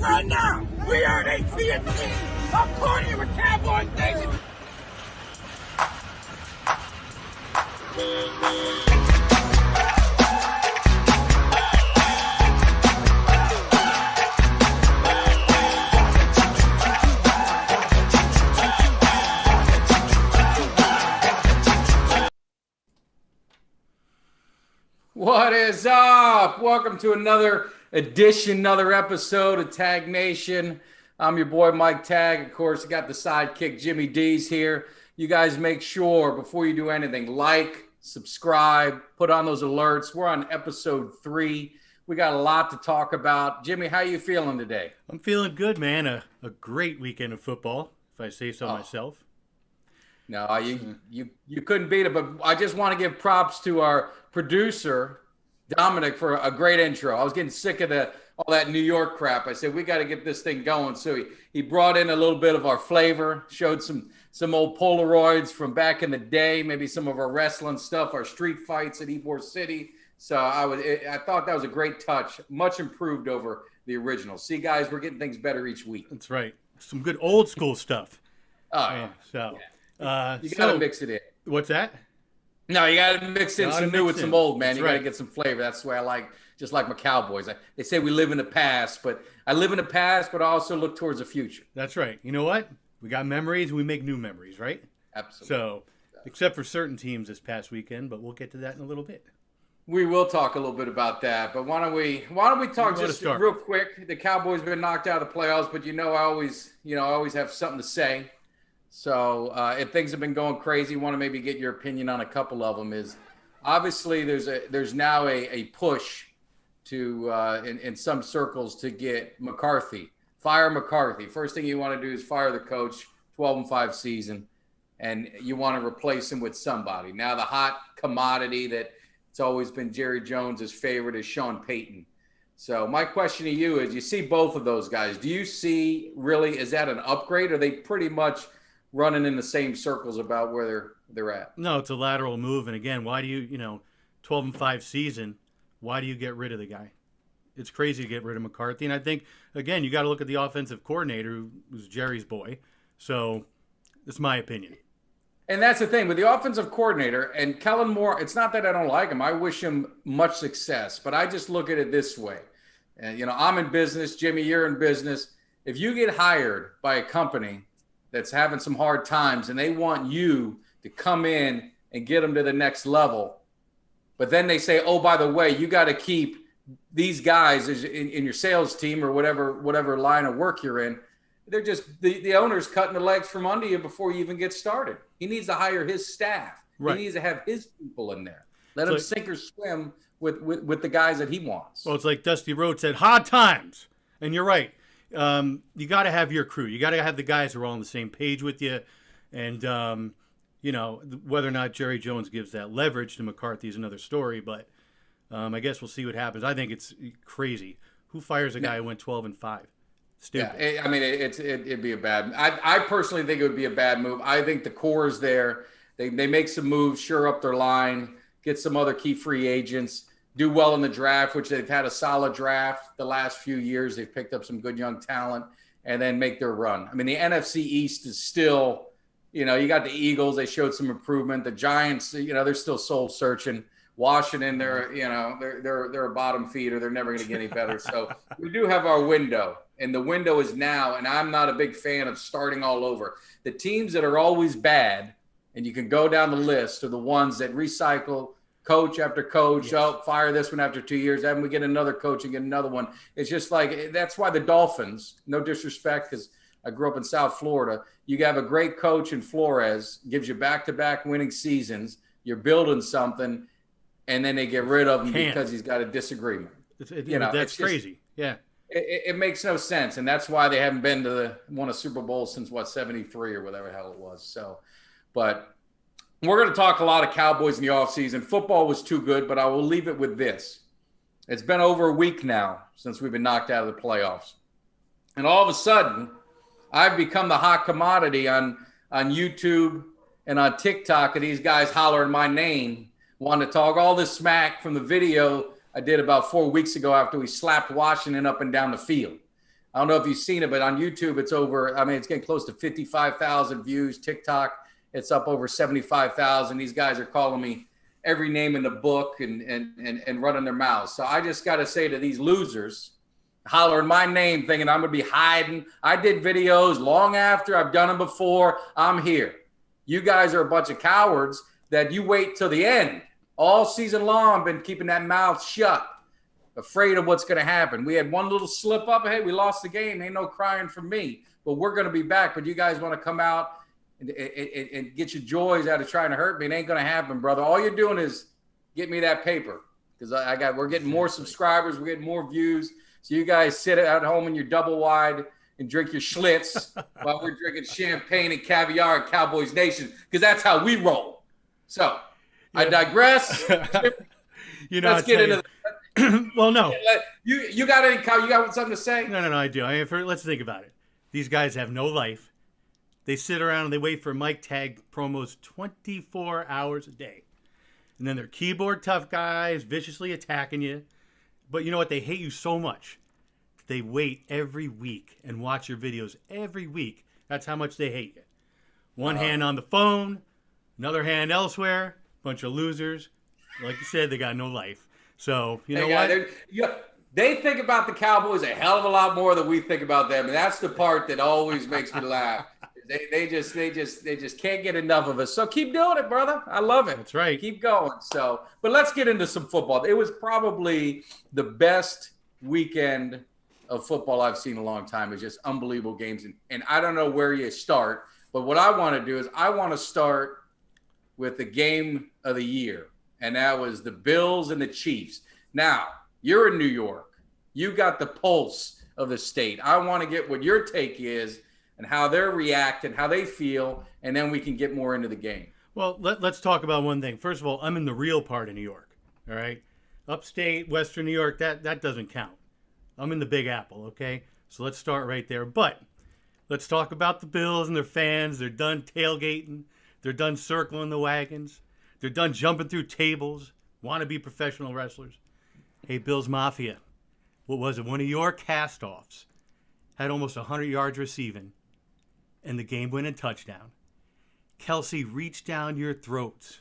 right now. We are at AT&T. I'm partying with Cowboys Nation. What is up? Welcome to another edition, another episode of Tag Nation. I'm your boy Mike Tag. Of course, I got the sidekick Jimmy D's here. You guys make sure before you do anything, like, subscribe, put on those alerts. We're on episode 3. We got a lot to talk about. Jimmy, how you feeling today? I'm feeling good, man. A great weekend of football, if I say so myself. No, you couldn't beat it, but I just want to give props to our producer, Dominic, for a great intro. I was getting sick of all that New York crap. I said, we got to get this thing going. So he brought in a little bit of our flavor, showed some old Polaroids from back in the day, maybe some of our wrestling stuff, our street fights at Ybor City. So I thought that was a great touch, much improved over the original. See, guys, we're getting things better each week. That's right. Some good old school stuff. Oh, yeah. You got to mix it in. What's that? No, you got to mix in some new with some old, man. You got to right. get some flavor. That's the way I like, just like my Cowboys. They say we live in the past, but I live in the past, but I also look towards the future. That's right. You know what? We got memories and we make new memories, right? Absolutely. So, except for certain teams this past weekend, but we'll get to that in a little bit. We will talk a little bit about that, but why don't we talk just real quick? The Cowboys have been knocked out of the playoffs, but I always have something to say. So if things have been going crazy, want to maybe get your opinion on a couple of them. Is obviously there's now a push to in some circles to get fire McCarthy. First thing you want to do is fire the coach, 12-5 season, and you want to replace him with somebody. Now the hot commodity that it's always been Jerry Jones's favorite is Sean Payton. So my question to you is, you see both of those guys. Do you see really, is that an upgrade, or are they pretty much running in the same circles about where they're at? No, it's a lateral move. And again, why do you 12-5 season, why do you get rid of the guy? It's crazy to get rid of McCarthy. And I think, again, you got to look at the offensive coordinator, who's Jerry's boy. So that's my opinion. And that's the thing with the offensive coordinator and Kellen Moore. It's not that I don't like him. I wish him much success, but I just look at it this way. And, I'm in business. Jimmy, you're in business. If you get hired by a company that's having some hard times and they want you to come in and get them to the next level, but then they say, oh, by the way, you got to keep these guys in your sales team or whatever line of work you're in. They're just the owner's cutting the legs from under you before you even get started. He needs to hire his staff. Right. He needs to have his people in there. Let him sink or swim with the guys that he wants. Well, it's like Dusty Rhodes said, hard times. And you're right. You got to have your crew. You got to have the guys who are all on the same page with you. And, whether or not Jerry Jones gives that leverage to McCarthy is another story. But I guess we'll see what happens. I think it's crazy. Who fires a guy who went 12-5? Stupid. Yeah, I mean, it'd be a bad. I personally think it would be a bad move. I think the core is there. They make some moves, shore up their line, get some other key free agents, do well in the draft, which they've had a solid draft the last few years. They've picked up some good young talent, and then make their run. I mean, the NFC East is still, you got the Eagles. They showed some improvement. The Giants, they're still soul searching. Washington, they're a bottom feeder. They're never going to get any better. So we do have our window. And the window is now, and I'm not a big fan of starting all over. The teams that are always bad, and you can go down the list, are the ones that recycle coach after coach. Yes. Oh, fire this one after 2 years. Then we get another coach and get another one. It's just like, that's why the Dolphins, no disrespect, because I grew up in South Florida. You have a great coach in Flores, gives you back-to-back winning seasons. You're building something, and then they get rid of him because he's got a disagreement. That's crazy. Yeah. It makes no sense, and that's why they haven't been to won a Super Bowl since 73 or whatever the hell it was. So, but we're going to talk a lot of Cowboys in the offseason. Football was too good, but I will leave it with this. It's been over a week now since we've been knocked out of the playoffs, and all of a sudden, I've become the hot commodity on YouTube and on TikTok, and these guys hollering my name, wanting to talk all this smack from the video I did about 4 weeks ago after we slapped Washington up and down the field. I don't know if you've seen it, but on YouTube, it's over. I mean, it's getting close to 55,000 views. TikTok, it's up over 75,000. These guys are calling me every name in the book and running their mouths. So I just got to say to these losers, hollering my name, thinking I'm going to be hiding. I did videos long after I've done them before. I'm here. You guys are a bunch of cowards that you wait till the end. All season long, been keeping that mouth shut, afraid of what's going to happen. We had one little slip up. Hey, we lost the game. Ain't no crying for me, but we're going to be back. But you guys want to come out and get your joys out of trying to hurt me. It ain't going to happen, brother. All you're doing is get me that paper because we're getting more subscribers. We're getting more views. So you guys sit at home in your double wide and drink your Schlitz while we're drinking champagne and caviar in Cowboys Nation because that's how we roll. So I digress. Let's get into the well, no. You got any? You got something to say? No. I do. Let's think about it. These guys have no life. They sit around and they wait for mic tag promos 24 hours a day, and then they're keyboard tough guys viciously attacking you. But you know what? They hate you so much. They wait every week and watch your videos every week. That's how much they hate you. One hand on the phone, another hand elsewhere. Bunch of losers. Like you said, they got no life. So, you know what? They think about the Cowboys a hell of a lot more than we think about them. And that's the part that always makes me laugh. They just can't get enough of us. So keep doing it, brother. I love it. That's right. Keep going. So, but let's get into some football. It was probably the best weekend of football I've seen in a long time. It's just unbelievable games. And I don't know where you start, but what I want to do is I want to start with the game of the year, and that was the Bills and the Chiefs. Now, you're in New York. You got the pulse of the state. I want to get what your take is and how they're reacting, how they feel, and then we can get more into the game. Well, let's talk about one thing. First of all, I'm in the real part of New York, all right? Upstate, Western New York, that doesn't count. I'm in the Big Apple, okay? So let's start right there. But let's talk about the Bills and their fans. They're done tailgating. They're done circling the wagons. They're done jumping through tables, want to be professional wrestlers. Hey, Bills Mafia, what was it? One of your cast-offs had almost 100 yards receiving and the game-winning touchdown. Kelsey reached down your throats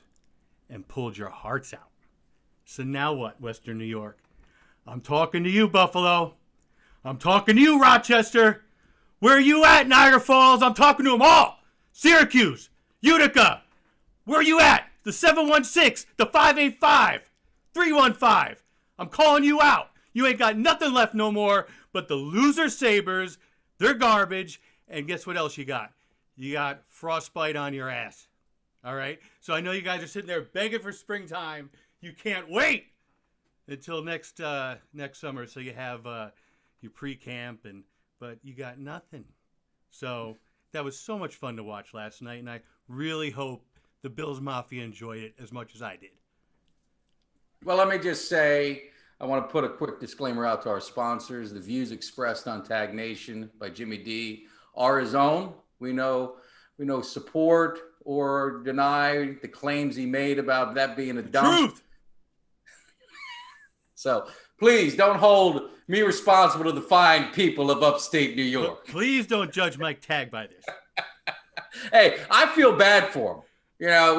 and pulled your hearts out. So now what, Western New York? I'm talking to you, Buffalo. I'm talking to you, Rochester. Where are you at, Niagara Falls? I'm talking to them all. Syracuse, Utica, where are you at? The 716, the 585, 315. I'm calling you out. You ain't got nothing left no more but the loser Sabres. They're garbage. And guess what else you got? You got frostbite on your ass. All right? So I know you guys are sitting there begging for springtime. You can't wait until next summer so you have your pre-camp, but you got nothing. So that was so much fun to watch last night, and I really hope the Bills Mafia enjoyed it as much as I did. Well, let me just say, I want to put a quick disclaimer out to our sponsors. The views expressed on Tag Nation by Jimmy D are his own. We know support or deny the claims he made about that being a dump. Truth. So please don't hold me responsible to the fine people of upstate New York. Please don't judge Mike Tag by this. Hey, I feel bad for him. You know,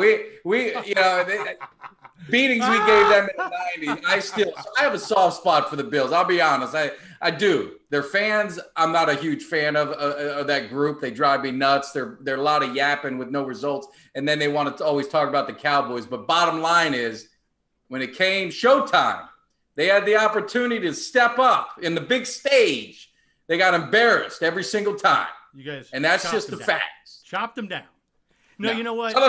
beatings we gave them in the 90s. I have a soft spot for the Bills. I'll be honest. I do. Their fans, I'm not a huge fan of that group. They drive me nuts. They're a lot of yapping with no results. And then they want to always talk about the Cowboys. But bottom line is, when it came showtime, they had the opportunity to step up in the big stage. They got embarrassed every single time. You guys, and that's just the facts. Chopped them down. No, you know what? So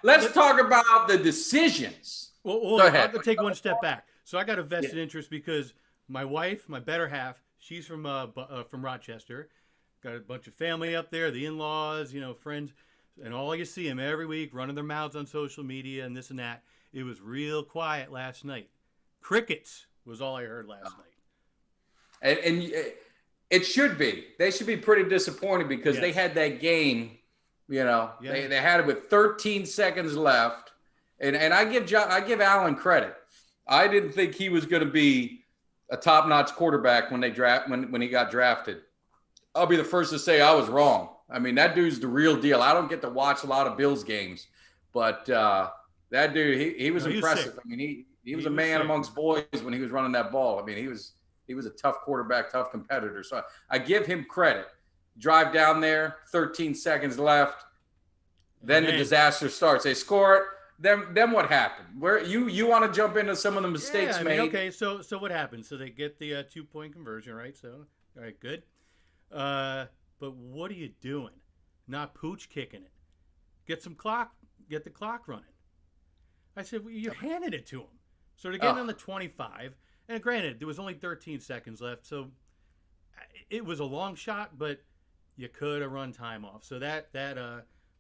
let's talk about the decisions. Well, go ahead. I'll take one step back. So I got a vested interest because my wife, my better half, she's from Rochester. Got a bunch of family up there, the in-laws, friends, and all you see them every week running their mouths on social media and this and that. It was real quiet last night. Crickets was all I heard last night. And it should be. They should be pretty disappointed because they had that game. They had it with 13 seconds left, and I give Allen credit. I didn't think he was going to be a top-notch quarterback when he got drafted. I'll be the first to say I was wrong. I mean, that dude's the real deal. I don't get to watch a lot of Bills games, but that dude, he was impressive. I mean, he was a man sick. amongst boys when he was running that ball. I mean, he was a tough quarterback, tough competitor. So I give him credit. Drive down there, 13 seconds left. Then the disaster starts. They score it. Then what happened? Where you want to jump into some of the mistakes made? Okay, so what happened? So they get the 2-point conversion, right? So all right, good. But what are you doing? Not pooch kicking it. Get the clock running. I said, well, you handed it to him. So they're getting on the 25. And granted, there was only 13 seconds left, so it was a long shot, but you could have run time off. So that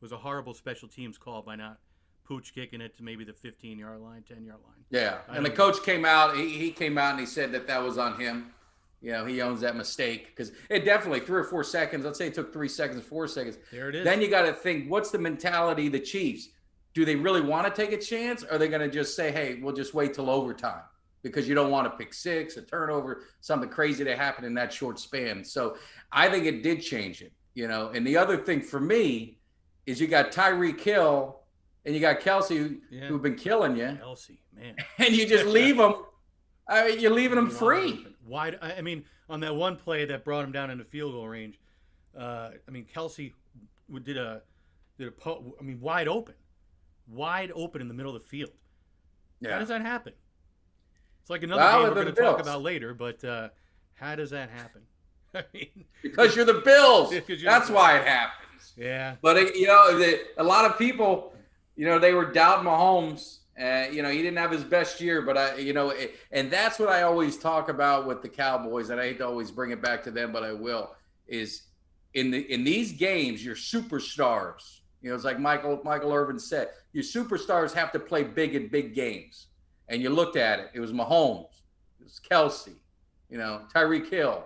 was a horrible special teams call by not pooch kicking it to maybe the 15-yard line, 10-yard line. Yeah, and the coach came out. He came out and he said that was on him. You know, he owns that mistake because it definitely 3 or 4 seconds. Let's say it took 3 seconds, 4 seconds. There it is. Then you got to think, what's the mentality of the Chiefs? Do they really want to take a chance? Or are they going to just say, hey, we'll just wait till overtime because you don't want to pick six, a turnover, something crazy to happen in that short span. So I think it did change it, you know. And the other thing for me is you got Tyreek Hill and you got Kelsey who've been killing you. Kelsey, man. And you just leave them. I mean, you're leaving them free. Wide. I mean, on that one play that brought him down into field goal range, I mean, Kelsey did a wide open in the middle of the field. Yeah. How does that happen? It's like another game we're going to talk about later, but how does that happen? I mean, because you're the Bills. That's why it happens. Yeah. But a lot of people, they were doubting Mahomes. He didn't have his best year, but and that's what I always talk about with the Cowboys, and I hate to always bring it back to them, but I will, is in these games, your superstars, it's like Michael Irvin said, your superstars have to play big in big games. And you looked at it, it was Mahomes, it was Kelsey, Tyreek Hill.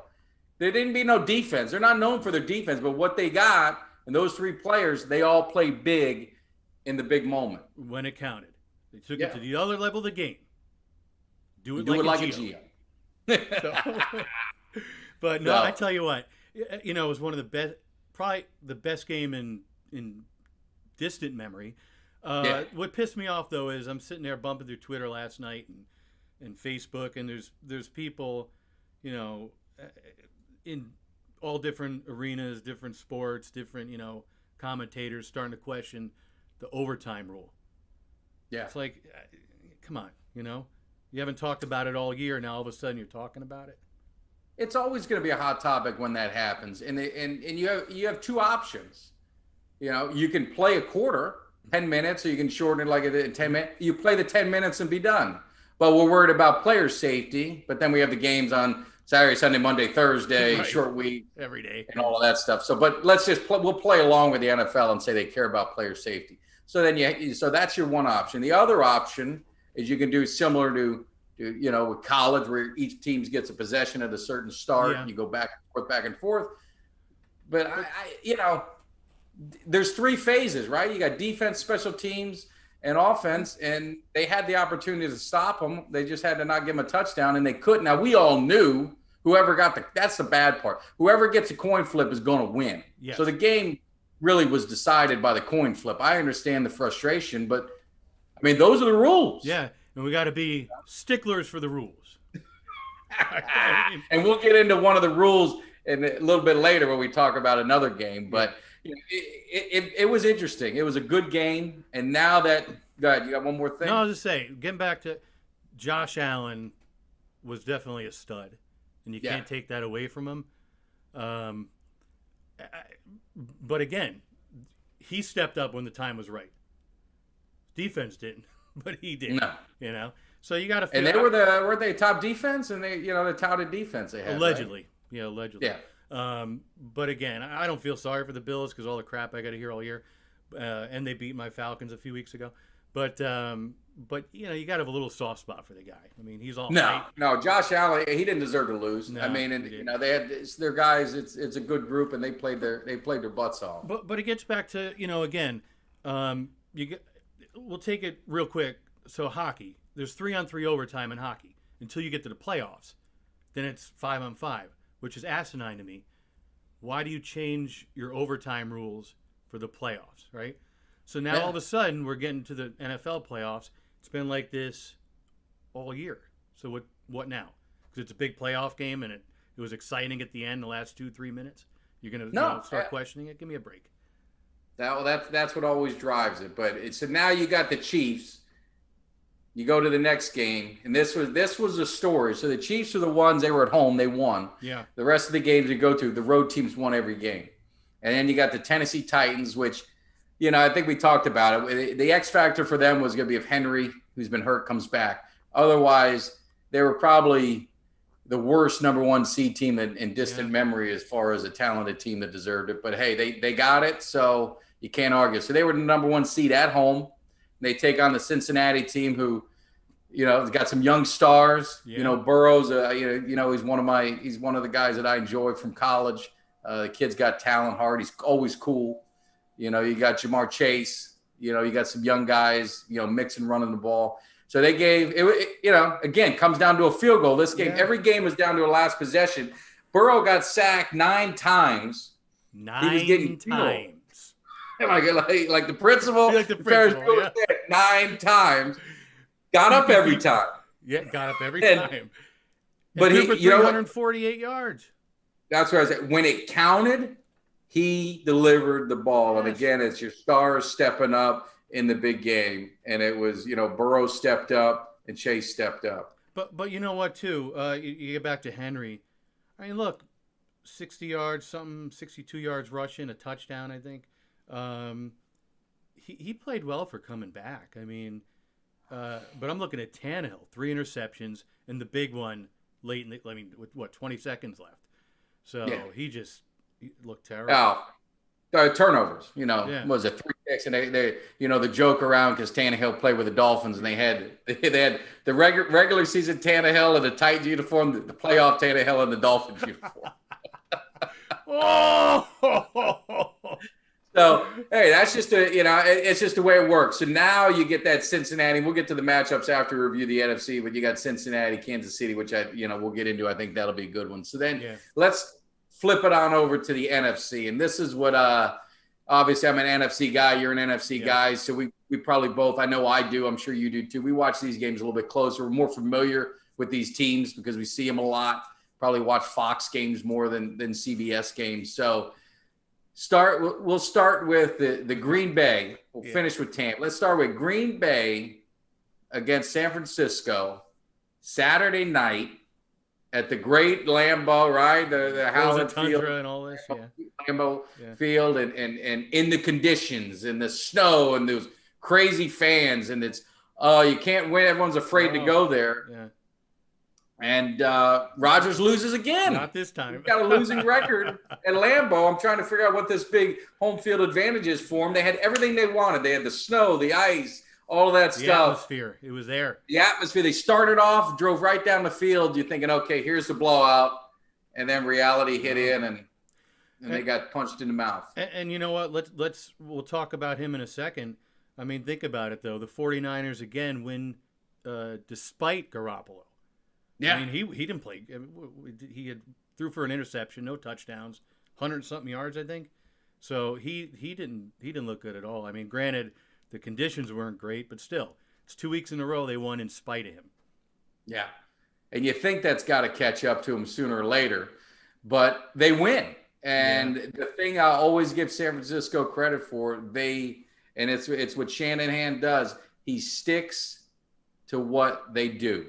There didn't be no defense. They're not known for their defense, but what they got, and those 3 players, they all play big in the big moment. When it counted. They took it to the other level of the game. Do it like a GM. But no, I tell you what, it was one of the best, probably the best game in distant memory. What pissed me off though is I'm sitting there bumping through Twitter last night and Facebook, and there's people, in all different arenas, different sports, different commentators starting to question the overtime rule. Yeah. It's like, come on, you haven't talked about it all year. Now all of a sudden you're talking about it. It's always going to be a hot topic when that happens. And you have 2 options. You can play a quarter, 10 minutes, or you can shorten it like a 10 minutes. You play the 10 minutes and be done. But we're worried about player safety. But then we have the games on Saturday, Sunday, Monday, Thursday, right. Short week. Every day. And all of that stuff. So, but let's just we'll play along with the NFL and say they care about player safety. So then so that's your one option. The other option is you can do similar to with college, where each team gets a possession at a certain start. Yeah. You go back and forth. But there's 3 phases, right? You got defense, special teams, and offense, and they had the opportunity to stop them. They just had to not give them a touchdown, and they couldn't. Now, we all knew whoever that's the bad part. Whoever gets a coin flip is going to win. Yes. So the game really was decided by the coin flip. I understand the frustration, but I mean, those are the rules. Yeah, and we got to be sticklers for the rules. And we'll get into one of the rules a little bit later when we talk about another game. But it was interesting. It was a good game. And now that, go ahead, you got one more thing? No, I was just saying, getting back to Josh Allen was definitely a stud, and you can't take that away from him. But again, he stepped up when the time was right. Defense didn't, but he did. No. So you got to. And they weren't they top defense, and they the touted defense they had. Allegedly, right? Allegedly. Yeah. But again, I don't feel sorry for the Bills because all the crap I got to hear all year, and they beat my Falcons a few weeks ago. But you got to have a little soft spot for the guy. I mean, he's all right. No, Josh Allen, he didn't deserve to lose. No, I mean, they had their guys. It's a good group, and they played their butts off. But it gets back to again, we'll take it real quick. So hockey, there's 3-on-3 overtime in hockey until you get to the playoffs. Then it's 5-on-5, which is asinine to me. why do you change your overtime rules for the playoffs, right? So now Yeah. all of a sudden we're getting to the NFL playoffs. It's been like this all year. So what now? Because it's a big playoff game and it was exciting at the end, the last 2-3 minutes. You're gonna start questioning it. Give me a break. That's what always drives it. But so now you got the Chiefs. You go to the next game, and this was a story. So the Chiefs are the ones, they were at home, they won. Yeah. The rest of the games you go to, the road teams won every game. And then you got the Tennessee Titans, which, I think we talked about it. The X factor for them was going to be if Henry, who's been hurt, comes back. Otherwise, they were probably the worst number one seed team in distant memory as far as a talented team that deserved it. But hey, they got it, so you can't argue. So they were the number one seed at home. They take on the Cincinnati team who, has got some young stars. Yeah. Burrow's, he's one of the guys that I enjoy from college. The kid's got talent, hard. He's always cool. You got Jamar Chase. You got some young guys, mixing, running the ball. So they gave it, again, comes down to a field goal. This game, every game was down to a last possession. Burrow got sacked 9 times. 9 times. Like the principal, Like the principal, yeah. 9 times, got up every time. Yeah, got up every time. But he, he, for 348 yards. That's what I said. When it counted, he delivered the ball. Yes. And again, it's your stars stepping up in the big game. And it was, Burrow stepped up and Chase stepped up. But you know what, too? You get back to Henry. I mean, look, 60 yards, 62 yards rushing, a touchdown, I think. He played well for coming back. I mean, but I'm looking at Tannehill, 3 interceptions, and the big one late with 20 seconds left. So he looked terrible. Turnovers, was it 3 picks? And they the joke around because Tannehill played with the Dolphins and they had the regular season Tannehill in the Titans uniform, the playoff Tannehill in the Dolphins uniform. So, hey, that's just it's just the way it works. So now you get that Cincinnati. We'll get to the matchups after we review the NFC, but you got Cincinnati, Kansas City, which we'll get into. I think that'll be a good one. So then let's flip it on over to the NFC. And this is what, obviously I'm an NFC guy. You're an NFC guy. So we probably both, I know I do. I'm sure you do too. We watch these games a little bit closer. We're more familiar with these teams because we see them a lot. Probably watch Fox games more than CBS games. So, we'll start with the Green Bay. We'll finish with Tampa. Let's start with Green Bay against San Francisco Saturday night at the great Lambeau, right? The Howard Field and all this, Lambeau Field, and in the conditions and the snow and those crazy fans, and it's you can't win. Everyone's afraid to go there. Yeah. And Rodgers loses again. Not this time. He's got a losing record at Lambeau. I'm trying to figure out what this big home field advantage is for them. They had everything they wanted. They had the snow, the ice, all of that stuff. The atmosphere. It was there. The atmosphere. They started off, drove right down the field. You're thinking, okay, here's the blowout. And then reality hit in, and they got punched in the mouth. And you know what? We'll talk about him in a second. I mean, think about it, though. The 49ers, again, win despite Garoppolo. Yeah. I mean, he didn't play. He had threw for an interception, no touchdowns, 100-something yards, I think. So he didn't look good at all. I mean, granted, the conditions weren't great, but still, it's 2 weeks in a row they won in spite of him. Yeah, and you think that's got to catch up to him sooner or later, but they win. And the thing I always give San Francisco credit for, and it's what Shanahan does. He sticks to what they do.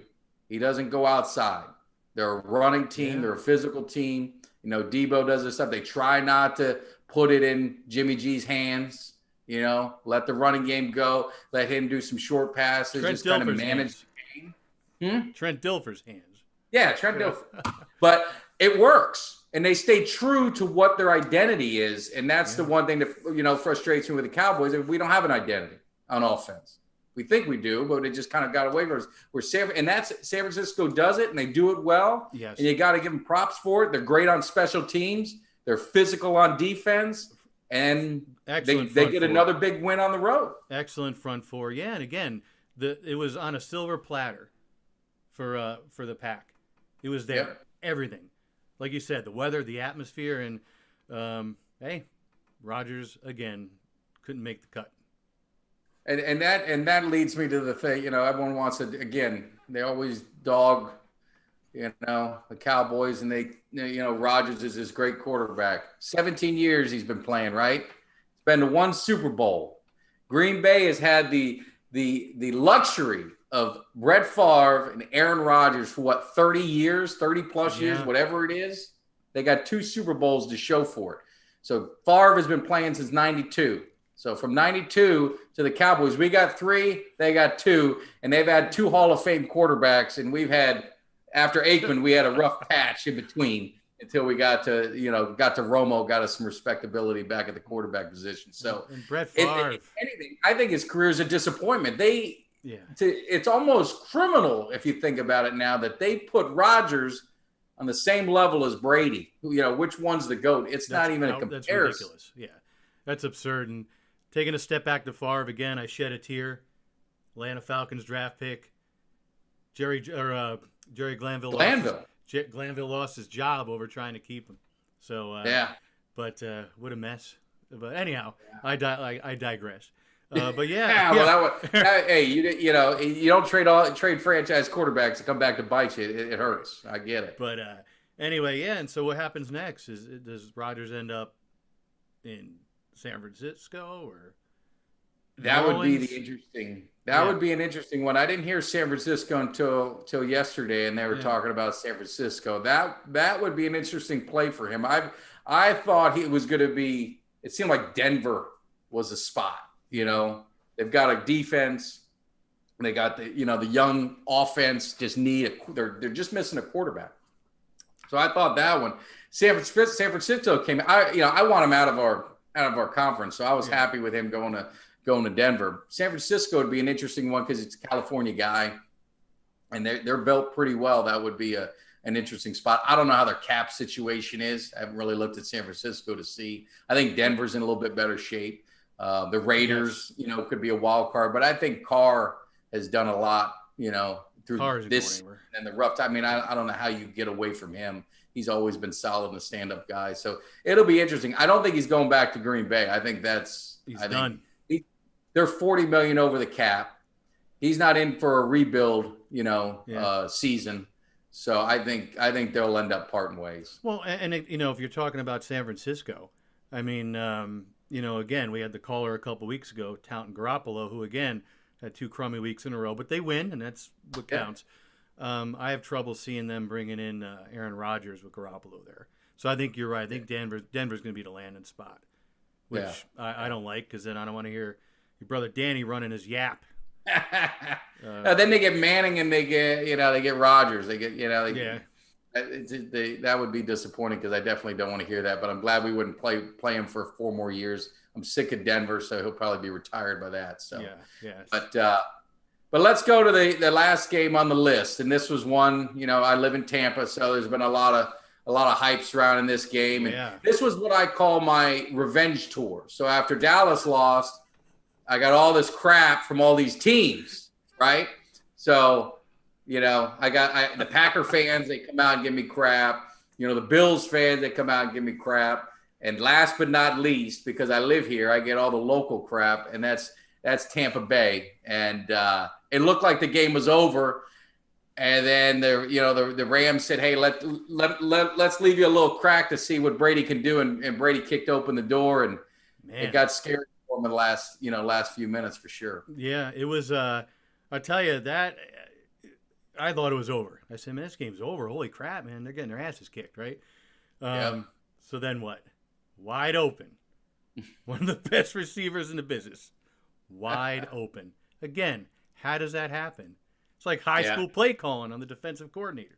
He doesn't go outside. They're a running team. They're a physical team. Debo does this stuff. They try not to put it in Jimmy G's hands. Let the running game go. Let him do some short passes. Just kind of manage the game. Trent Dilfer's hands. Yeah, Trent Dilfer. But it works. And they stay true to what their identity is. And that's the one thing that, frustrates me with the Cowboys. We don't have an identity on offense. We think we do, but it just kind of got away from us. San Francisco does it, and they do it well. Yes. And you got to give them props for it. They're great on special teams. They're physical on defense, and they get another big win on the road. Excellent front four, and again, it was on a silver platter for the Pack. It was there, everything, like you said, the weather, the atmosphere, and Hey, Rodgers again couldn't make the cut. And that leads me to the thing. Everyone wants to, again. They always dog, the Cowboys, and Rodgers is this great quarterback. 17 years he's been playing, right? He's been to one Super Bowl. Green Bay has had the luxury of Brett Favre and Aaron Rodgers for 30 years, 30 plus years, whatever it is. They got 2 Super Bowls to show for it. So Favre has been playing since 92. So from 92 to the Cowboys, we got 3, they got 2, and they've had 2 Hall of Fame quarterbacks. And we've had, after Aikman, we had a rough patch in between until we got to Romo, got us some respectability back at the quarterback position. So and Brett Favre. If anything, I think his career is a disappointment. It's almost criminal if you think about it now that they put Rodgers on the same level as Brady. Which one's the GOAT? That's not even a comparison. That's ridiculous. Yeah, that's absurd. And taking a step back to Favre again, I shed a tear. Atlanta Falcons draft pick. Jerry Glanville. Glanville lost his job over trying to keep him. So but what a mess. But anyhow, I digress. But hey, you don't trade franchise quarterbacks to come back to bite you. It hurts. I get it. But anyway, and so what happens next does Rodgers end up in San Francisco or that would be the interesting. That would be an interesting one. I didn't hear San Francisco until yesterday, and they were talking about San Francisco. That would be an interesting play for him. I thought he was going to be. It seemed like Denver was a spot. They've got a defense. They got the young offense. Just they're just missing a quarterback. So I thought that one. San Francisco came. I want him out of our conference. So I was happy with him going to Denver. San Francisco would be an interesting one because it's a California guy, and they're built pretty well. That would be an interesting spot. I don't know how their cap situation is. I haven't really looked at San Francisco to see. I think Denver's in a little bit better shape. The Raiders, could be a wild card, but I think Carr has done a lot, through this and the rough time. I mean, I don't know how you get away from him. He's always been solid and a stand-up guy. So it'll be interesting. I don't think he's going back to Green Bay. I think he's done. They're $40 million over the cap. He's not in for a rebuild, season. So I think they'll end up parting ways. Well, and if you're talking about San Francisco, I mean, again, we had the caller a couple weeks ago, Taunton Garoppolo, who again had 2 crummy weeks in a row, but they win, and that's what counts. I have trouble seeing them bringing in Aaron Rodgers with Garoppolo there. So I think you're right. I think Denver's going to be the landing spot, which I don't like because then I don't want to hear your brother Danny running his yap. Then they get Manning and they get Rodgers. They get that would be disappointing because I definitely don't want to hear that. But I'm glad we wouldn't play him for 4 more years. I'm sick of Denver, so he'll probably be retired by that. So But let's go to the last game on the list, and this was one. I live in Tampa, so there's been a lot of hype surrounding this game, and this was what I call my revenge tour. So after Dallas lost, I got all this crap from all these teams, right? So, I got the Packer fans, they come out and give me crap. The Bills fans, they come out and give me crap. And last but not least, because I live here, I get all the local crap, and that's Tampa Bay. And it looked like the game was over. And then the Rams said, "Hey, let's leave you a little crack to see what Brady can do." And Brady kicked open the door, and it got scary for him in the last few minutes for sure. Yeah, it was. I tell you that I thought it was over. I said, "Man, this game's over. Holy crap, man! They're getting their asses kicked, right?" So then what? Wide open. One of the best receivers in the business. Wide open. Again, how does that happen? It's like high school play calling on the defensive coordinator.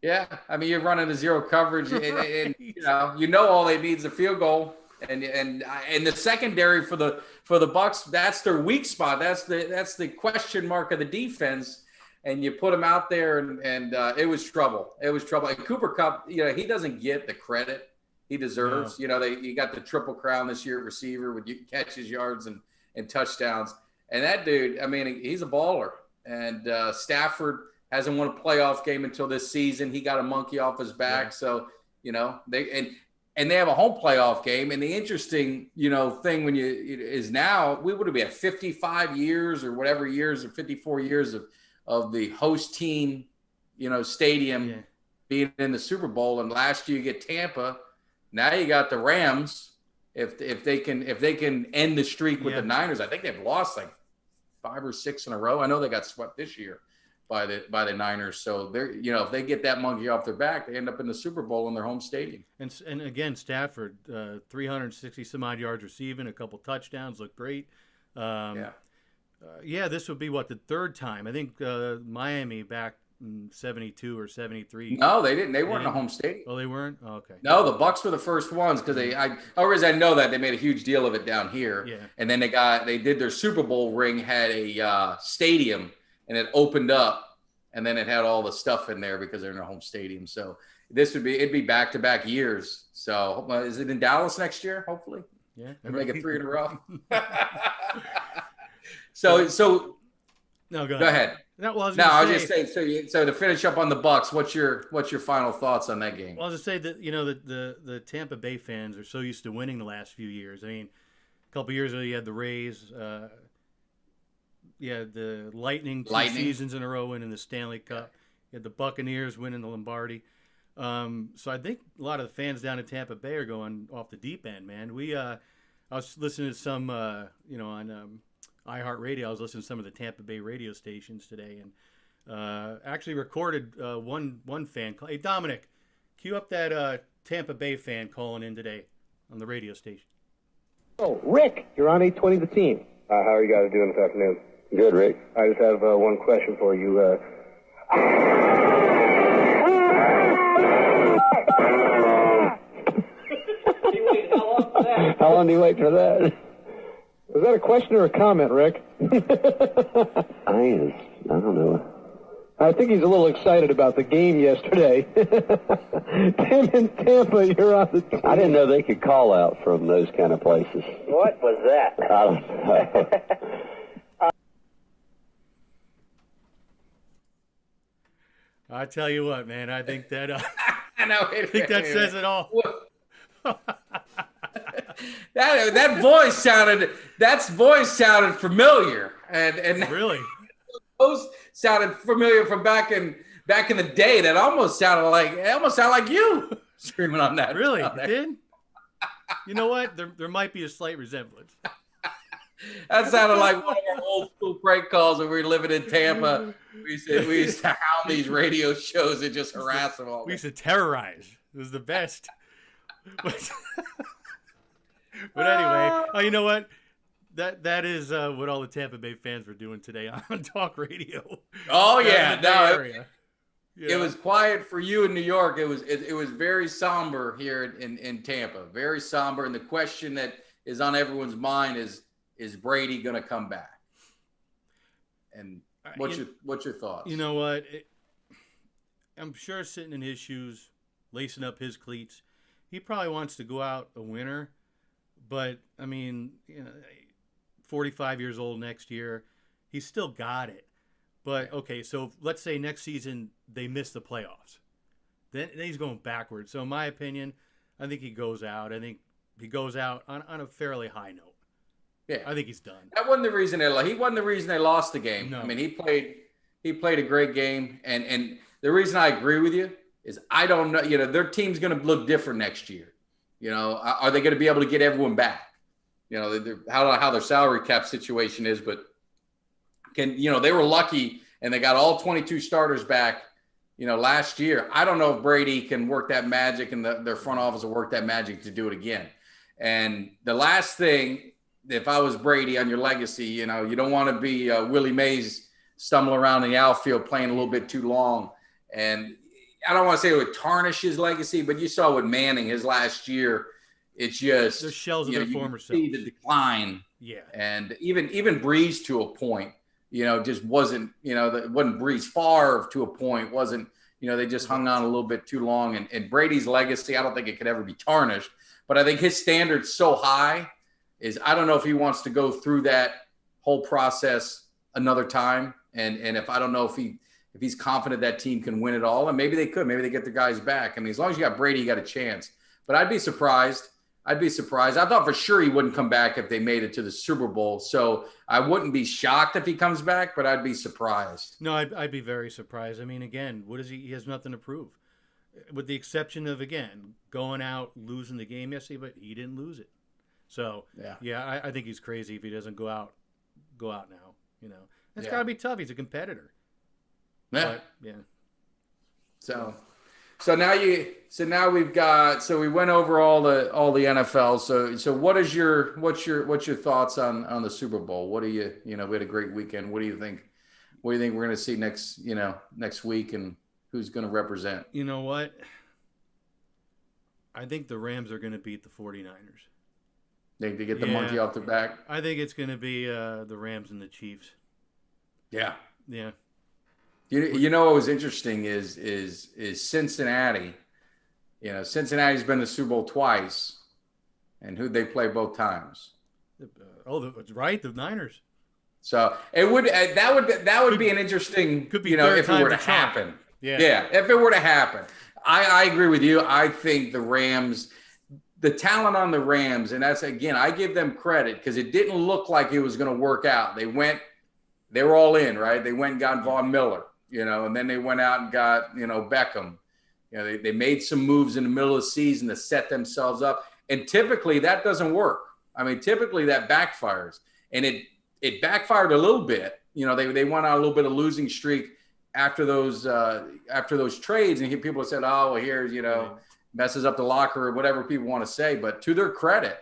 Yeah, I mean, you're running a zero coverage, and all they need is a field goal, and the secondary for the Bucks, that's their weak spot. That's the question mark of the defense, and you put them out there, and it was trouble. It was trouble. And Cooper Kupp, he doesn't get the credit he deserves. No. You got the triple crown this year at receiver with catches, yards, and touchdowns, and that dude, I mean, he's a baller. And Stafford hasn't won a playoff game until this season. He got a monkey off his back. Yeah. So, and they have a home playoff game. And the interesting, thing is now we would be at 55 years or whatever years or 54 years of the host team, stadium being in the Super Bowl. And last year you get Tampa. Now you got the Rams. If they can end the streak with the Niners, I think they've lost like 5 or 6 in a row. I know they got swept this year by the Niners. So they're, if they get that monkey off their back, they end up in the Super Bowl in their home stadium. And again, Stafford, 360 some odd yards receiving, a couple touchdowns, looked great. This would be the third time. I think Miami back in 72 or 73. No, they didn't. They weren't in a home stadium. Oh, they weren't? Oh, okay. No, the Bucs were the first ones because I know that they made a huge deal of it down here. Yeah. And then they did their Super Bowl ring, had a stadium, and it opened up, and then it had all the stuff in there because they're in a home stadium. So it'd be back-to-back years. So is it in Dallas next year? Hopefully. Yeah. They make it 3 in a row. So no, go ahead. No, well, I was just saying. So to finish up on the Bucs, what's your final thoughts on that game? Well, I was to say that the Tampa Bay fans are so used to winning the last few years. I mean, a couple years ago you had the Rays, the Lightning 2 seasons in a row winning the Stanley Cup. You had the Buccaneers winning the Lombardi. So I think a lot of the fans down in Tampa Bay are going off the deep end, man. I was listening to some, on iHeartRadio. I was listening to some of the Tampa Bay radio stations today, and actually recorded one fan. Hey, Dominic, cue up that Tampa Bay fan calling in today on the radio station. Oh, Rick, you're on 820 The Team. How are you guys doing this afternoon? Good, Rick. I just have one question for you. How long do you wait for that? Was that a question or a comment, Rick? I don't know. I think he's a little excited about the game yesterday. Tim in Tampa, you're on the team. I didn't know they could call out from those kind of places. What was that? I don't know. I tell you what, man, I think that I know. I think that says it all. That voice sounded familiar, and Really, those sounded familiar from back in the day. That almost sounded like you screaming on that. really, on it did. You know what? There might be a slight resemblance. That sounded like one of our old school prank calls when we were living in Tampa. We used to hound these radio shows and just harass them all. We used to terrorize. It was the best. But anyway, you know what? That is what all the Tampa Bay fans were doing today on talk radio. Oh yeah, area. It was quiet for you in New York. It was very somber here in Tampa. Very somber, and the question that is on everyone's mind is Brady going to come back? And what's your thoughts? You know what? I'm sure sitting in his shoes, lacing up his cleats, he probably wants to go out a winner. But, I mean, 45 years old next year, he's still got it. But, okay, so let's say next season they miss the playoffs. Then he's going backwards. So, in my opinion, I think he goes out. I think he goes out on a fairly high note. Yeah, I think he's done. That wasn't the reason he wasn't the reason they lost the game. No. I mean, he played a great game, and the reason I agree with you is I don't know. Their team's going to look different next year. Are they going to be able to get everyone back? How their salary cap situation is, but they were lucky and they got all 22 starters back. Last year. I don't know if Brady can work that magic and their front office will work that magic to do it again. And the last thing, if I was Brady on your legacy, you don't want to be Willie Mays stumbling around in the outfield playing a little bit too long. And I don't want to say it would tarnish his legacy, but you saw with Manning his last year. It's just they're shells of their former selves. See the decline. Yeah. And even Breeze to a point, just wasn't, wasn't Breeze. Favre to a point wasn't, they just hung on a little bit too long. And Brady's legacy, I don't think it could ever be tarnished. But I think his standard's so high is I don't know if he wants to go through that whole process another time. And if I don't know if he's confident that team can win it all, and maybe they could, maybe they get the guys back. I mean, as long as you got Brady, you got a chance. but I'd be surprised. I'd be surprised. I thought for sure he wouldn't come back if they made it to the Super Bowl. So I wouldn't be shocked if he comes back, but I'd be surprised. No, I'd be very surprised. I mean, again, what is he? He has nothing to prove, with the exception of, again, going out, losing the game yesterday, but he didn't lose it. So yeah, I think he's crazy if he doesn't go out now. You know, it's got to be tough. He's a competitor. Yeah. But, yeah. So now we've got, so we went over all the NFL. So what's your thoughts on the Super Bowl? What do you know, we had a great weekend. What do you think we're going to see next week, and who's going to represent? You know what? I think the Rams are going to beat the 49ers. They get the monkey off their back. I think it's going to be the Rams and the Chiefs. Yeah. Yeah. You know what was interesting is Cincinnati. You know, Cincinnati's been to the Super Bowl twice, and who'd they play both times? Right, the Niners. So it would that would be an interesting, could be if it were to happen. Yeah, if it were to happen, I agree with you. I think the Rams, the talent on the Rams, and that's, again, I give them credit because it didn't look like it was going to work out. They were all in, right? They went and got Von Miller. And then they went out and got, Beckham. They made some moves in the middle of the season to set themselves up. And typically that doesn't work. I mean, typically that backfires. And it backfired a little bit. They went on a little bit of losing streak after those trades. And people said, oh, well, here's, messes up the locker or whatever people want to say. But to their credit,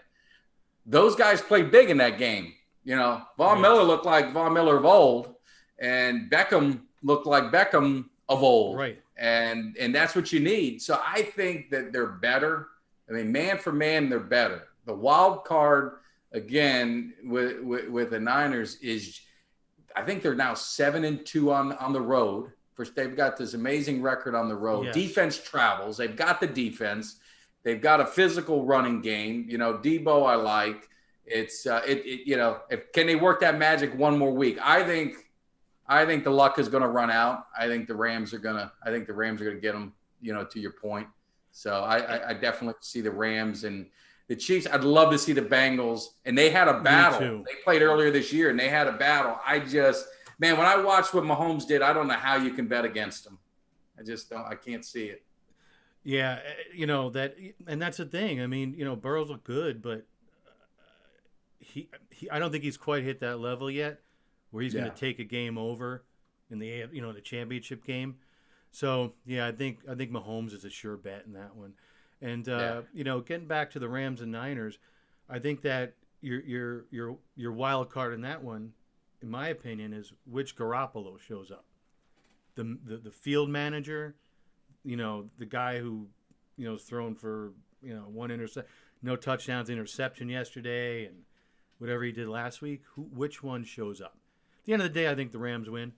those guys played big in that game. Von Miller looked like Von Miller of old, and Beckham looked like Beckham of old. Right. And that's what you need. So I think that they're better. I mean, man for man, they're better. The wild card, again, with the Niners is, I think they're now 7-2 on the road. First, they've got this amazing record on the road. Yes. Defense travels. They've got the defense. They've got a physical running game. Debo, I like. It's can they work that magic one more week? I think the luck is going to run out. I think the Rams are going to get them, to your point. So I definitely see the Rams and the Chiefs. I'd love to see the Bengals, and they had a battle. They played earlier this year and they had a battle. When I watched what Mahomes did, I don't know how you can bet against him. I can't see it. Yeah. And that's the thing. I mean, Burrow's look good, but I don't think he's quite hit that level yet where he's going to take a game over in the the championship game. So I think Mahomes is a sure bet in that one. And getting back to the Rams and Niners, I think that your wild card in that one, in my opinion, is which Garoppolo shows up. The field manager, the guy who is thrown for one interception, no touchdowns, interception yesterday, and whatever he did last week. Which one shows up? At the end of the day, I think the Rams win.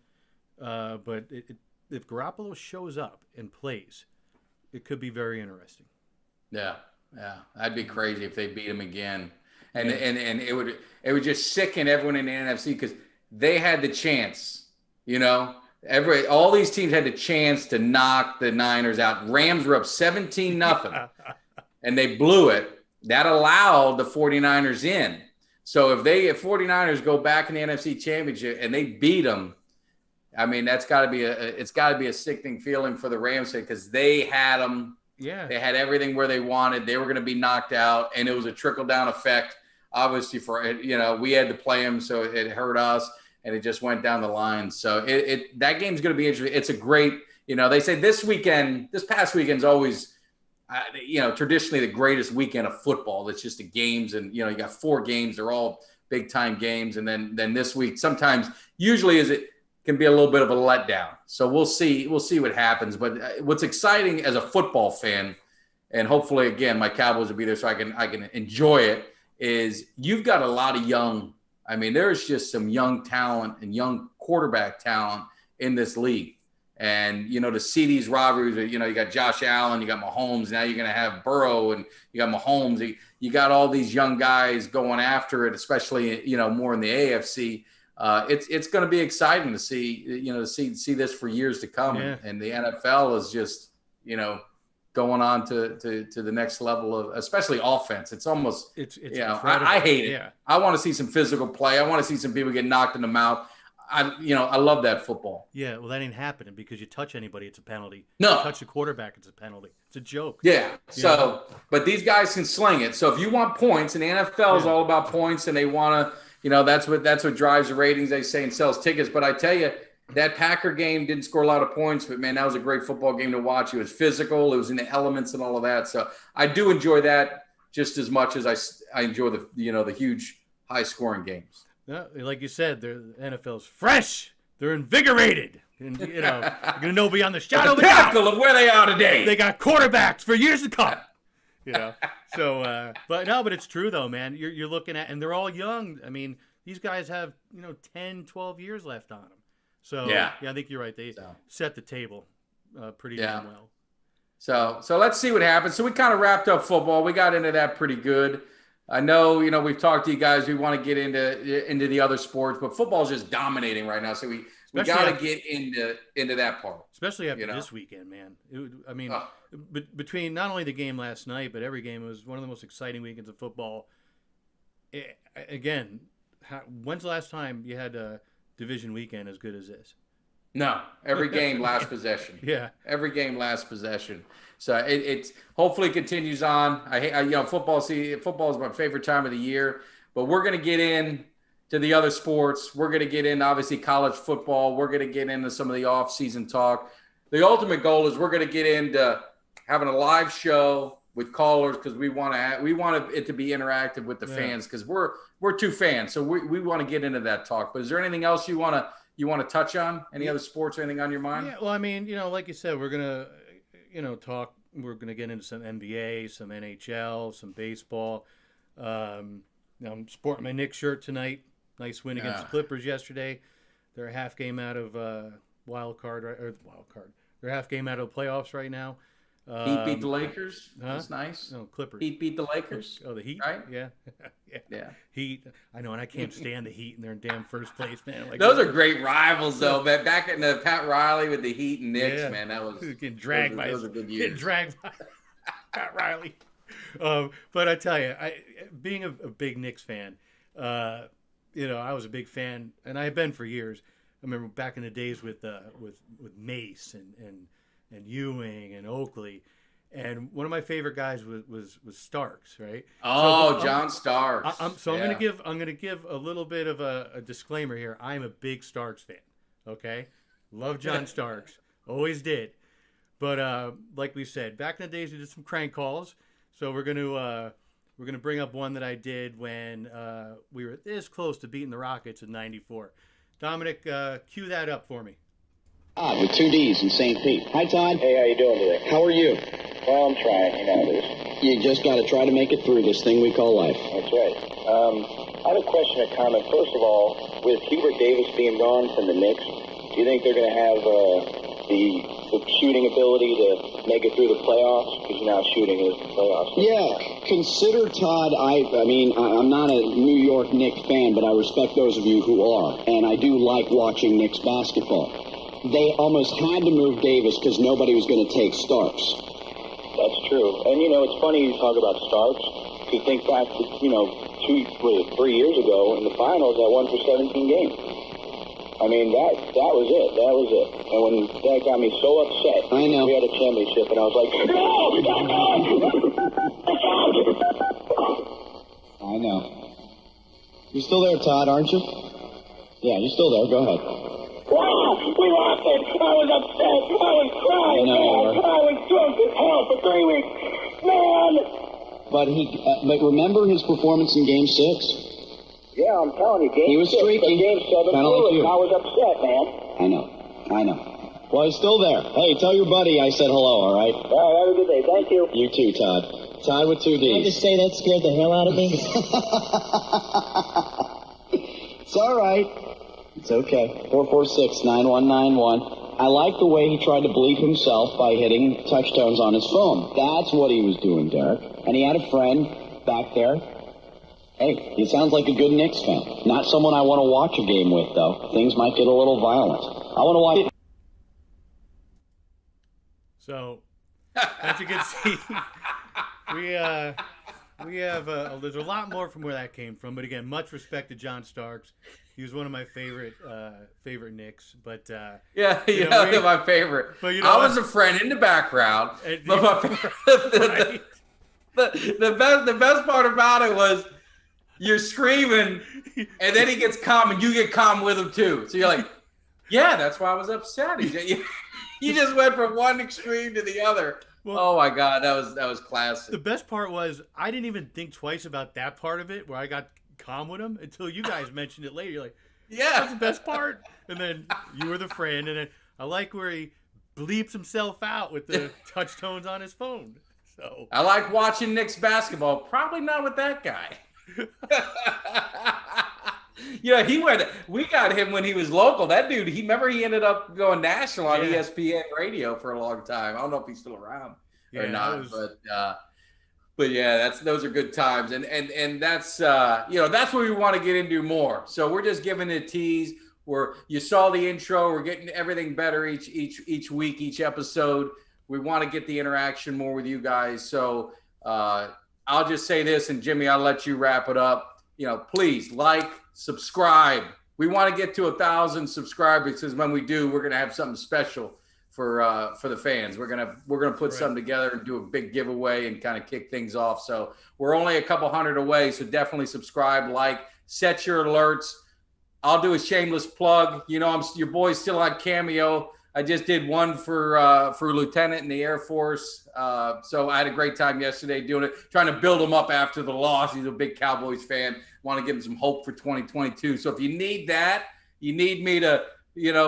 But if Garoppolo shows up and plays, it could be very interesting. Yeah. That'd be crazy if they beat him again. And it would just sicken everyone in the NFC because they had the chance, all these teams had the chance to knock the Niners out. Rams were up 17-0 and they blew it. That allowed the 49ers in. So if 49ers go back in the NFC Championship and they beat them, I mean, it's got to be a sickening feeling for the Rams because they had them. Yeah. They had everything where they wanted. They were going to be knocked out, and it was a trickle-down effect. Obviously, we had to play them, so it hurt us, and it just went down the line. So that game's going to be interesting. It's a great, they say this past weekend's always, traditionally the greatest weekend of football. It's just the games, and you got 4 games. They're all big-time games, and then this week usually it can be a little bit of a letdown. So we'll see what happens. But what's exciting as a football fan, and hopefully again my Cowboys will be there so I can enjoy it, is you've got a lot of young. I mean, there's just some young talent and young quarterback talent in this league. And, to see these rivalries, you got Josh Allen, you got Mahomes, now you're going to have Burrow, and you got Mahomes. You got all these young guys going after it, especially, more in the AFC. It's going to be exciting to see, see this for years to come. Yeah. And the NFL is just, going on to the next level of, especially offense. It's almost, it's incredible. I hate it. Yeah. I want to see some physical play. I want to see some people get knocked in the mouth. I love that football. Yeah, well, that ain't happening because you touch anybody, it's a penalty. No. You touch the quarterback, it's a penalty. It's a joke. Yeah. So, but these guys can sling it. So if you want points, and the NFL is all about points, and they want to, that's what drives the ratings, they say, and sells tickets. But I tell you, that Packer game didn't score a lot of points, but man, that was a great football game to watch. It was physical. It was in the elements and all of that. So I do enjoy that just as much as I enjoy the huge high scoring games. Yeah, like you said, the NFL's fresh. They're invigorated. And, you're going to know beyond the shadow of a doubt. Pinnacle of where they are today. They got quarterbacks for years to come. So, but it's true, though, man. You're looking at, and they're all young. I mean, these guys have, 10, 12 years left on them. So, yeah, I think you're right. They set the table pretty damn well. So let's see what happens. So we kind of wrapped up football. We got into that pretty good. I know, we've talked to you guys. We want to get into the other sports, but football is just dominating right now. So we got to get into that part. Especially after this weekend, man. Between not only the game last night, but every game, it was one of the most exciting weekends of football. Again, when's the last time you had a division weekend as good as this? No, every game last possession. Yeah, every game last possession. So it's hopefully continues on. Football. Football is my favorite time of the year. But we're going to get in to the other sports. We're going to get in, obviously, college football. We're going to get into some of the off-season talk. The ultimate goal is we're going to get into having a live show with callers because we want it to be interactive with the fans because we're two fans. So we want to get into that talk. But is there anything else you want to touch on? Any other sports or anything on your mind? Yeah, well, I mean, like you said, we're going to, talk. We're going to get into some NBA, some NHL, some baseball. I'm sporting my Knicks shirt tonight. Nice win against the Clippers yesterday. They're a half game out of wild card. They're half game out of the playoffs right now. Heat beat the Lakers. That's nice. No, Clippers. Heat beat the Lakers. Oh, the Heat? Right? Yeah. Yeah. Heat. I know, and I can't stand the Heat, and they're in damn first place, man. Like, those are great rivals, though. Man, back in the Pat Riley with the Heat and Knicks, man, that was getting dragged by. Those are good years. Getting dragged by Pat Riley. But I tell you, being a big Knicks fan, I was a big fan, and I have been for years. I remember back in the days with Mace and Ewing and Oakley, and one of my favorite guys was Starks, right? Oh, John Starks. I'm gonna give a little bit of a disclaimer here. I'm a big Starks fan. Okay, love John Starks, always did. But like we said, back in the days we did some crank calls, so we're gonna bring up one that I did when we were this close to beating the Rockets in '94. Dominic, cue that up for me. Todd with 2 D's in St. Pete. Hi, Todd. Hey, how you doing today? How are you? Well, I'm trying, this. You just got to try to make it through this thing we call life. That's right. I have a question or comment. First of all, with Hubert Davis being gone from the Knicks, do you think they're going to have the shooting ability to make it through the playoffs? Because now shooting is the playoffs. Yeah. Consider, Todd, I'm not a New York Knicks fan, but I respect those of you who are. And I do like watching Knicks basketball. They almost had to move Davis because nobody was going to take Starks. That's true. And, it's funny you talk about Starks. If you think back to, 3 years ago in the finals, I won for 17 games. I mean, that was it. That was it. And when that got me so upset, I know. We had a championship, and I was like, I know. You still there, Todd, aren't you? Yeah, you're still there. Go ahead. Wow, we lost it. I was upset. I was crying. I was drunk as hell for 3 weeks. Man! But remember his performance in Game 6? Yeah, I'm telling you, Game 6. He was streaky. Game 7, Kinda like you. I was upset, man. I know. Well, he's still there. Hey, tell your buddy I said hello, all right? All right, have a good day. Thank you. You too, Todd. Todd with 2 D's. Can I just say that scared the hell out of me? It's all right. It's okay. 446-9191. I like the way he tried to bleep himself by hitting touchstones on his phone. That's what he was doing, Derek. And he had a friend back there. Hey, he sounds like a good Knicks fan. Not someone I want to watch a game with, though. Things might get a little violent. I want to watch it. So, As you can see, we have there's a lot more from where that came from. But again, much respect to John Starks. He was one of my favorite Knicks. But yeah, they're my favorite. But I was a friend in the background. But the best part about it was you're screaming, and then he gets calm, and you get calm with him too. So you're like, yeah, that's why I was upset. You just went from one extreme to the other. Well, oh my God, that was classic. The best part was I didn't even think twice about that part of it, where I got calm with him until you guys mentioned it later. You're like, yeah, that's the best part. And then you were the friend, and then I like where he bleeps himself out with the touch tones on his phone. So I like watching Knicks basketball. Probably not with that guy. Yeah, we got him when he was local. That dude, he ended up going national on ESPN radio for a long time. I don't know if he's still around or not, but yeah, those are good times. And that's that's what we want to get into more. So we're just giving it a tease. You saw the intro, we're getting everything better each week, each episode. We want to get the interaction more with you guys. So I'll just say this, and Jimmy, I'll let you wrap it up. Please like, subscribe. We want to get to 1,000 subscribers, because when we do, we're going to have something special for the fans. We're gonna put something together and do a big giveaway and kind of kick things off. So we're only a couple hundred away. So definitely subscribe, like, set your alerts. I'll do a shameless plug. Your boy's still on Cameo. I just did one for lieutenant in the Air Force. So I had a great time yesterday doing it, trying to build him up after the loss. He's a big Cowboys fan. Want to give him some hope for 2022. So if you need that, you need me to,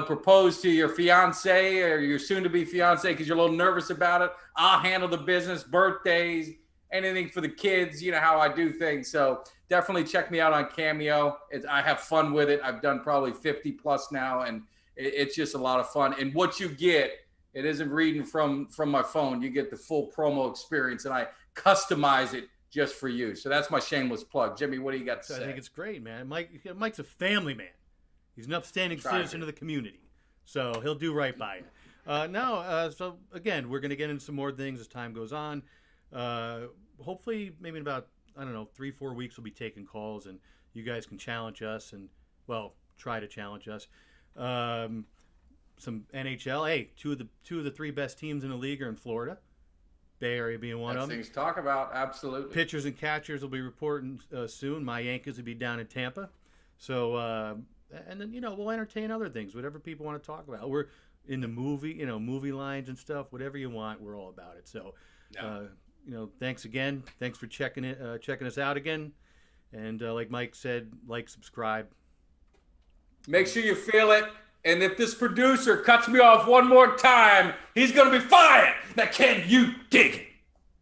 propose to your fiance or your soon-to-be fiance because you're a little nervous about it, I'll handle the business, birthdays, anything for the kids. You know how I do things. So definitely check me out on Cameo. I have fun with it. I've done probably 50 plus now, and it's just a lot of fun. And what you get, it isn't reading from my phone. You get the full promo experience, and I customize it just for you. So that's my shameless plug. Jimmy, what do you got to say? I think it's great, man. Mike's a family man. He's an upstanding citizen of the community. So he'll do right by you. So again, we're going to get into some more things as time goes on. Hopefully, maybe in about, 3-4 weeks, we'll be taking calls, and you guys can challenge us and, try to challenge us. Some NHL. Hey, two of the 3 best teams in the league are in Florida. Bay Area being one of them. Things to talk about, absolutely. Pitchers and catchers will be reporting soon. My Yankees will be down in Tampa. So, and then, we'll entertain other things, whatever people want to talk about. We're in the movie, movie lines and stuff, whatever you want, we're all about it. So, thanks again. Thanks for checking us out again. And like Mike said, like, subscribe. Make sure you feel it. And if this producer cuts me off one more time, he's going to be fired. Now, can you dig it?